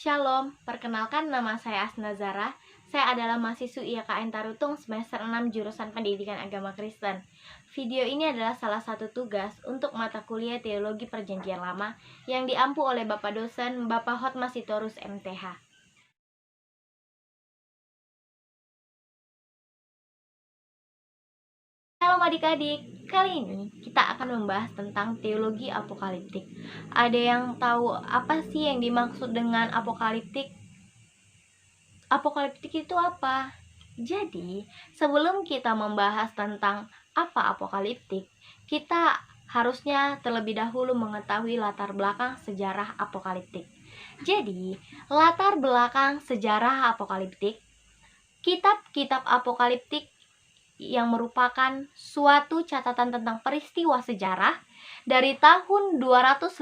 Shalom, perkenalkan nama saya Asna Zara. Saya adalah mahasiswi IAKN Tarutung semester 6 jurusan Pendidikan Agama Kristen. Video ini adalah salah satu tugas untuk mata kuliah Teologi Perjanjian Lama yang diampu oleh Bapak dosen Bapak Hotmasitorus MTH. Halo adik-adik, kali ini kita akan membahas tentang teologi apokaliptik. Ada yang tahu apa sih yang dimaksud dengan apokaliptik? Apokaliptik itu apa? Jadi, sebelum kita membahas tentang apa apokaliptik, kita harusnya terlebih dahulu mengetahui latar belakang sejarah apokaliptik. Jadi, latar belakang sejarah apokaliptik, kitab-kitab apokaliptik yang merupakan suatu catatan tentang peristiwa sejarah dari tahun 250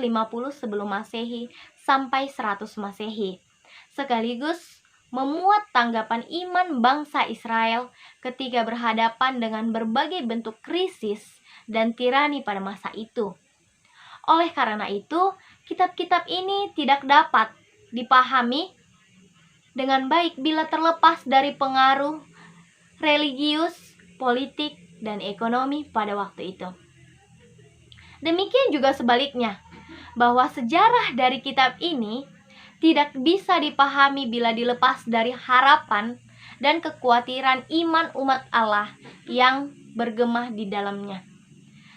sebelum Masehi sampai 100 Masehi, sekaligus memuat tanggapan iman bangsa Israel ketika berhadapan dengan berbagai bentuk krisis dan tirani pada masa itu. Oleh karena itu, kitab-kitab ini tidak dapat dipahami dengan baik bila terlepas dari pengaruh religius, politik, dan ekonomi pada waktu itu. Demikian juga sebaliknya, bahwa sejarah dari kitab ini tidak bisa dipahami bila dilepas dari harapan dan kekhawatiran iman umat Allah yang bergema di dalamnya.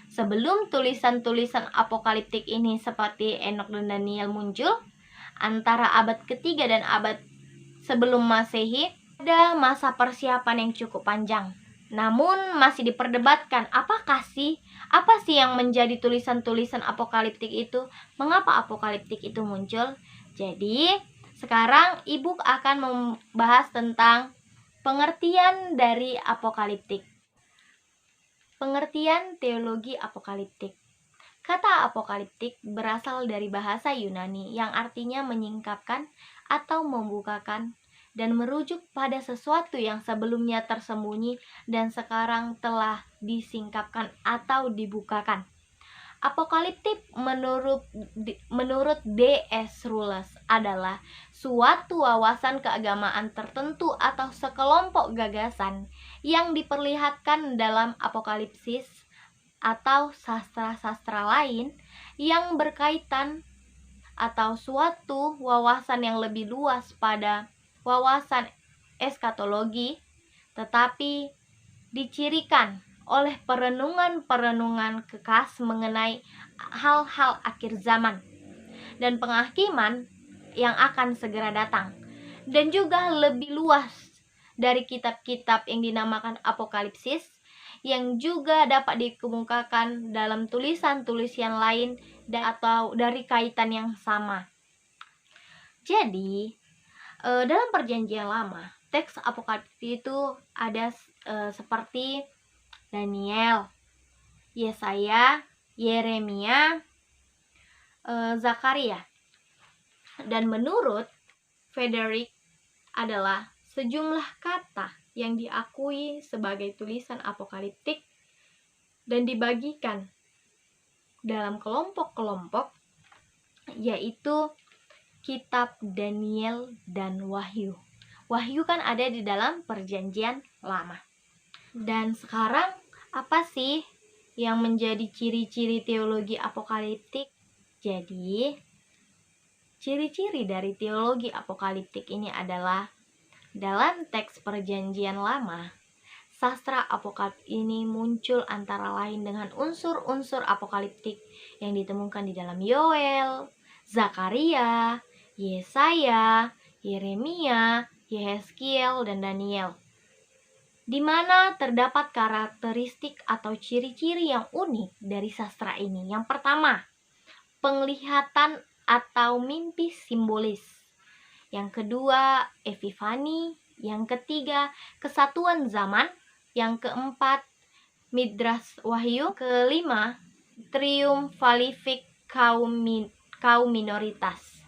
Sebelum tulisan-tulisan apokaliptik ini seperti Enok dan Daniel muncul, antara abad ketiga dan abad sebelum Masehi, ada masa persiapan yang cukup panjang. Namun masih diperdebatkan apa sih yang menjadi tulisan-tulisan apokaliptik itu, mengapa apokaliptik itu muncul. Jadi, sekarang Ibu akan membahas tentang pengertian dari apokaliptik. Pengertian teologi apokaliptik. Kata apokaliptik berasal dari bahasa Yunani yang artinya menyingkapkan atau membukakan dan merujuk pada sesuatu yang sebelumnya tersembunyi dan sekarang telah disingkapkan atau dibukakan. Apokaliptik menurut D.S. Rules adalah suatu wawasan keagamaan tertentu atau sekelompok gagasan yang diperlihatkan dalam apokalipsis atau sastra-sastra lain yang berkaitan atau suatu wawasan yang lebih luas pada wawasan eskatologi, tetapi dicirikan oleh perenungan-perenungan kekas mengenai hal-hal akhir zaman dan penghakiman yang akan segera datang, dan juga lebih luas dari kitab-kitab yang dinamakan apokalipsis yang juga dapat dikemukakan dalam tulisan-tulisan lain atau dari kaitan yang sama. Jadi, dalam Perjanjian Lama, teks apokaliptik itu ada seperti Daniel, Yesaya, Yeremia, Zakaria. Dan menurut Frederick adalah sejumlah kata yang diakui sebagai tulisan apokaliptik dan dibagikan dalam kelompok-kelompok, yaitu kitab Daniel dan Wahyu. Wahyu kan ada di dalam Perjanjian Lama. Dan sekarang apa sih yang menjadi ciri-ciri teologi apokaliptik? Jadi, ciri-ciri dari teologi apokaliptik ini adalah dalam teks Perjanjian Lama, sastra apokaliptik ini muncul antara lain dengan unsur-unsur apokaliptik yang ditemukan di dalam Yoel, Zakaria, Yesaya, Yeremia, Yehezkiel, dan Daniel, di mana terdapat karakteristik atau ciri-ciri yang unik dari sastra ini. Yang pertama, penglihatan atau mimpi simbolis. Yang kedua, epifani. Yang ketiga, kesatuan zaman. Yang keempat, Midras Wahyu. Kelima, triumphalific kaum minoritas.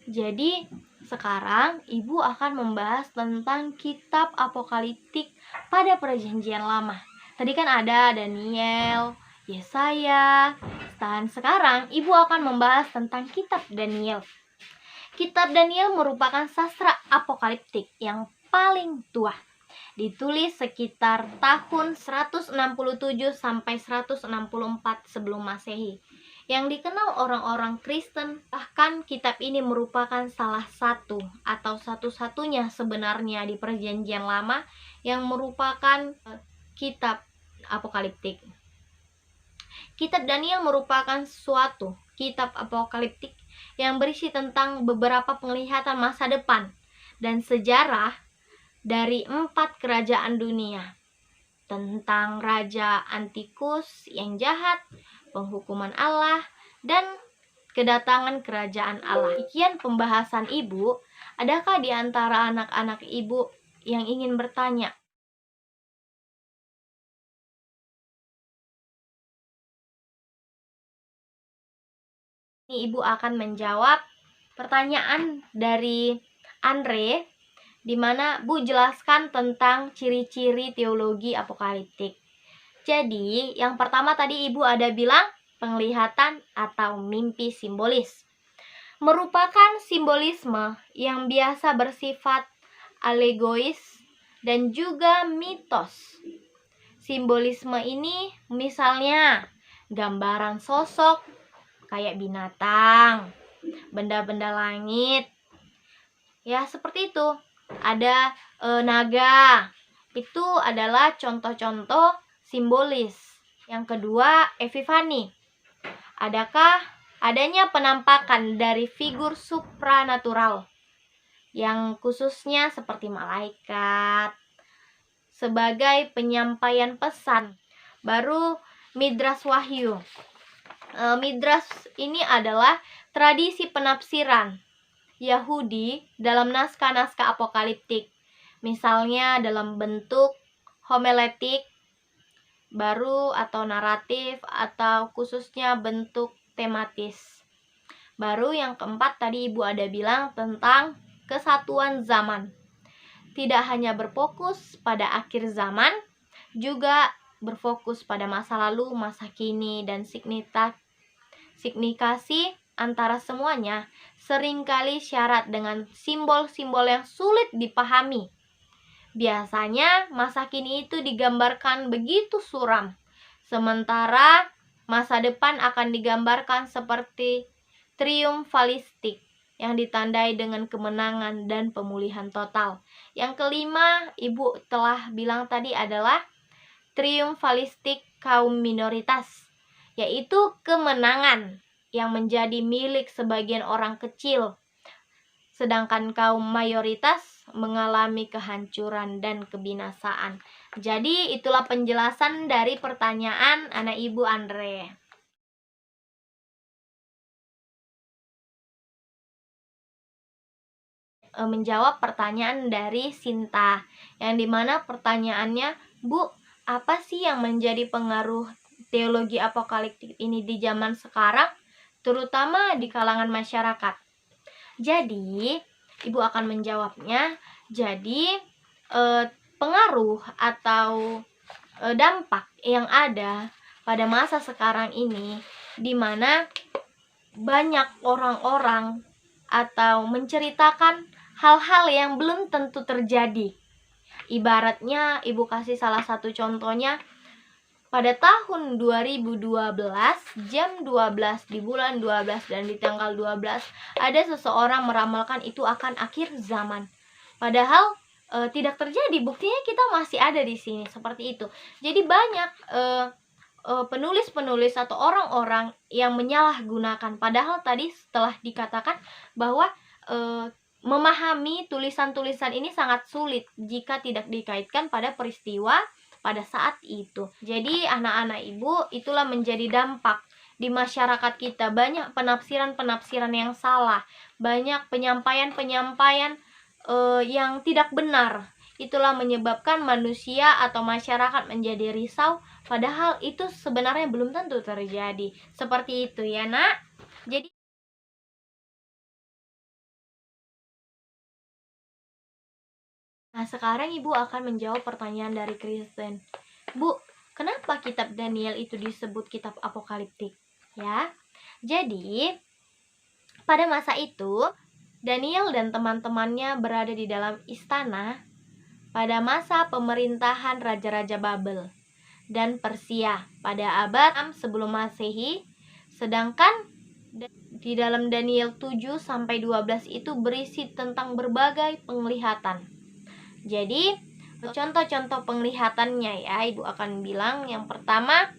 Jadi, sekarang Ibu akan membahas tentang kitab apokaliptik pada Perjanjian Lama. Tadi kan ada Daniel, Yesaya, Dan sekarang Ibu akan membahas tentang Kitab Daniel. Kitab Daniel merupakan sastra apokaliptik yang paling tua. Ditulis sekitar tahun 167 sampai 164 sebelum Masehi. Yang dikenal orang-orang Kristen, bahkan kitab ini merupakan salah satu atau satu-satunya sebenarnya di Perjanjian Lama yang merupakan kitab apokaliptik. Kitab Daniel merupakan suatu kitab apokaliptik yang berisi tentang beberapa penglihatan masa depan dan sejarah dari 4 kerajaan dunia, tentang Raja Antikus yang jahat, penghukuman Allah, dan kedatangan kerajaan Allah. Sekian pembahasan Ibu. Adakah di antara anak-anak Ibu yang ingin bertanya? Ini Ibu akan menjawab pertanyaan dari Andre, di mana Bu jelaskan tentang ciri-ciri teologi apokaliptik. Jadi, yang pertama tadi Ibu ada bilang penglihatan atau mimpi simbolis. Merupakan simbolisme yang biasa bersifat alegois dan juga mitos. Simbolisme ini misalnya gambaran sosok kayak binatang, benda-benda langit. Ya, seperti itu. Ada naga. Itu adalah contoh-contoh simbolis. Yang kedua, epifani. Adakah adanya penampakan dari figur supranatural yang khususnya seperti malaikat sebagai penyampaian pesan. Baru Midras Wahyu. Midras ini adalah tradisi penafsiran Yahudi dalam naskah-naskah apokaliptik, misalnya dalam bentuk homiletik baru atau naratif, atau khususnya bentuk tematis. Baru yang keempat tadi Ibu ada bilang tentang kesatuan zaman. Tidak hanya berfokus pada akhir zaman, juga berfokus pada masa lalu, masa kini, dan signifikasi antara semuanya seringkali syarat dengan simbol-simbol yang sulit dipahami. Biasanya masa kini itu digambarkan begitu suram, sementara masa depan akan digambarkan seperti triumfalistik yang ditandai dengan kemenangan dan pemulihan total. Yang kelima, Ibu telah bilang tadi adalah triumfalistik kaum minoritas, yaitu kemenangan yang menjadi milik sebagian orang kecil, sedangkan kaum mayoritas mengalami kehancuran dan kebinasaan. Jadi itulah penjelasan dari pertanyaan anak Ibu Andre. Menjawab pertanyaan dari Sinta, yang dimana pertanyaannya, Bu, apa sih yang menjadi pengaruh teologi apokaliptik ini di zaman sekarang, terutama di kalangan masyarakat? Jadi, Ibu akan menjawabnya. Jadi, pengaruh atau dampak yang ada pada masa sekarang ini, di mana banyak orang-orang atau menceritakan hal-hal yang belum tentu terjadi. Ibaratnya, Ibu kasih salah satu contohnya. Pada tahun 2012, jam 12 di bulan 12 dan di tanggal 12, ada seseorang meramalkan itu akan akhir zaman. Padahal tidak terjadi, buktinya kita masih ada di sini, seperti itu. Jadi banyak penulis-penulis atau orang-orang yang menyalahgunakan. Padahal tadi setelah dikatakan bahwa memahami tulisan-tulisan ini sangat sulit jika tidak dikaitkan pada peristiwa pada saat itu. Jadi anak-anak Ibu, itulah menjadi dampak di masyarakat kita. Banyak penafsiran-penafsiran yang salah, banyak penyampaian-penyampaian yang tidak benar. Itulah menyebabkan manusia atau masyarakat menjadi risau, padahal itu sebenarnya belum tentu terjadi. Seperti itu ya, Nak. Jadi sekarang Ibu akan menjawab pertanyaan dari Kristen. Bu, kenapa kitab Daniel itu disebut kitab apokaliptik? ya. Jadi, pada masa itu Daniel dan teman-temannya berada di dalam istana pada masa pemerintahan raja-raja Babel dan Persia pada abad 6 sebelum Masehi. Sedangkan di dalam Daniel 7 sampai 12 itu berisi tentang berbagai penglihatan. Jadi, contoh-contoh penglihatannya ya, Ibu akan bilang yang pertama,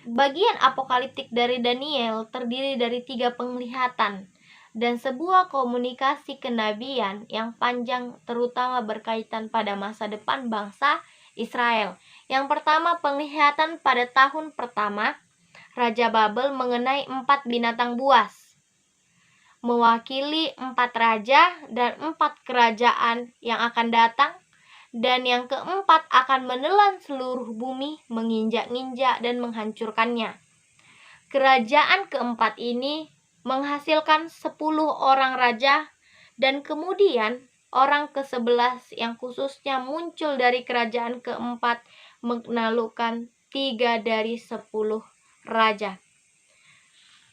bagian apokaliptik dari Daniel terdiri dari 3 penglihatan dan sebuah komunikasi kenabian yang panjang terutama berkaitan pada masa depan bangsa Israel. Yang pertama, penglihatan pada tahun pertama Raja Babel mengenai 4 binatang buas, mewakili 4 raja dan 4 kerajaan yang akan datang, dan yang keempat akan menelan seluruh bumi, menginjak-injak dan menghancurkannya. Kerajaan keempat ini menghasilkan 10 orang raja, dan kemudian orang ke-11 yang khususnya muncul dari kerajaan keempat menaklukkan 3 dari 10 raja.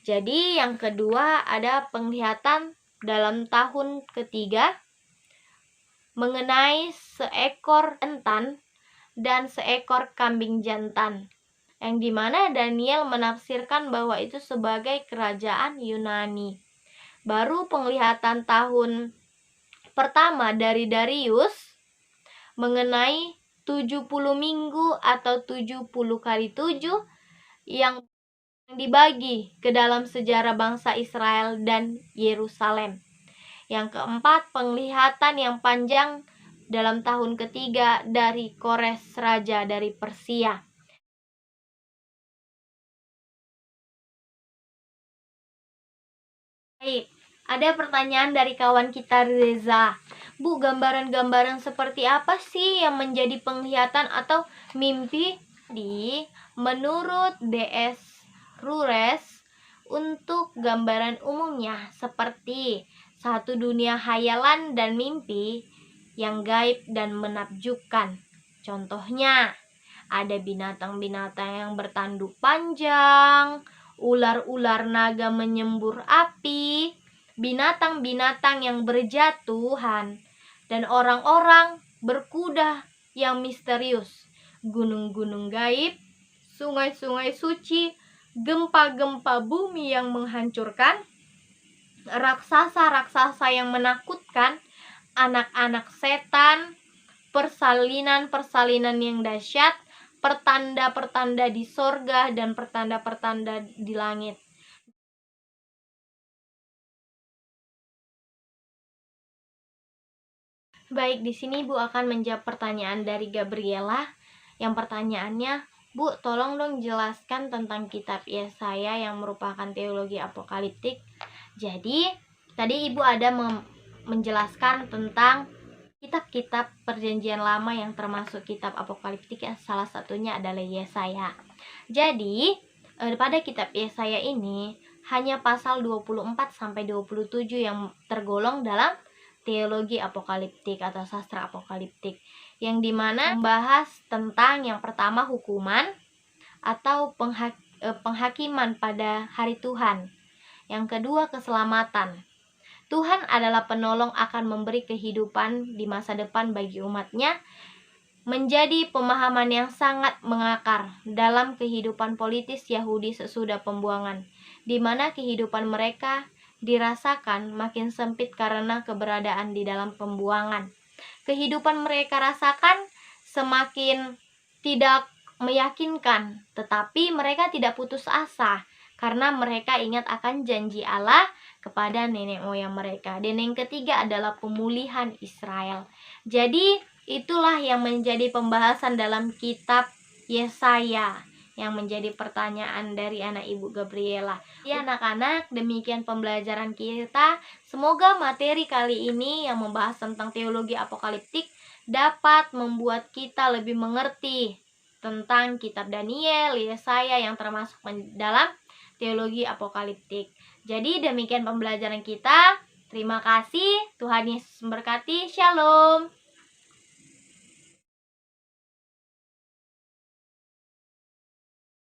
Jadi yang kedua ada penglihatan dalam tahun ketiga mengenai seekor jantan dan seekor kambing jantan, yang dimana Daniel menafsirkan bahwa itu sebagai kerajaan Yunani. Baru penglihatan tahun pertama dari Darius mengenai 70 minggu atau 70 kali 7 yang dibagi ke dalam sejarah bangsa Israel dan Yerusalem. Yang keempat, penglihatan yang panjang dalam tahun ketiga dari Kores Raja dari Persia. Baik, ada pertanyaan dari kawan kita Reza. Bu, gambaran-gambaran seperti apa sih yang menjadi penglihatan atau mimpi? Menurut DS Rures, untuk gambaran umumnya seperti satu dunia hayalan dan mimpi yang gaib dan menakjubkan. Contohnya, ada binatang-binatang yang bertanduk panjang, ular-ular naga menyembur api, binatang-binatang yang berjatuhan, dan orang-orang berkuda yang misterius, gunung-gunung gaib, sungai-sungai suci, gempa-gempa bumi yang menghancurkan, raksasa-raksasa yang menakutkan, anak-anak setan, persalinan-persalinan yang dahsyat, pertanda-pertanda di sorga, dan pertanda-pertanda di langit. Baik, di sini Bu akan menjawab pertanyaan dari Gabriela. Yang pertanyaannya, Bu, tolong dong jelaskan tentang kitab Yesaya yang merupakan teologi apokaliptik. Jadi, tadi Ibu ada menjelaskan tentang kitab-kitab perjanjian lama yang termasuk kitab apokaliptik, ya, salah satunya adalah Yesaya. Jadi, pada kitab Yesaya ini hanya pasal 24 sampai 27 yang tergolong dalam teologi apokaliptik atau sastra apokaliptik, yang dimana membahas tentang yang pertama hukuman atau penghakiman pada hari Tuhan. Yang kedua keselamatan. Tuhan adalah penolong akan memberi kehidupan di masa depan bagi umatnya, menjadi pemahaman yang sangat mengakar dalam kehidupan politis Yahudi sesudah pembuangan, di mana kehidupan mereka dirasakan makin sempit karena keberadaan di dalam pembuangan. Kehidupan mereka rasakan semakin tidak meyakinkan, tetapi mereka tidak putus asa karena mereka ingat akan janji Allah kepada nenek moyang mereka. Dan yang ketiga adalah pemulihan Israel. Jadi itulah yang menjadi pembahasan dalam kitab Yesaya yang menjadi pertanyaan dari anak Ibu Gabriela. Ya anak-anak, demikian pembelajaran kita. Semoga materi kali ini yang membahas tentang teologi apokaliptik dapat membuat kita lebih mengerti tentang kitab Daniel, Yesaya yang termasuk dalam teologi apokaliptik. Jadi demikian pembelajaran kita. Terima kasih. Tuhan Yesus memberkati. Shalom.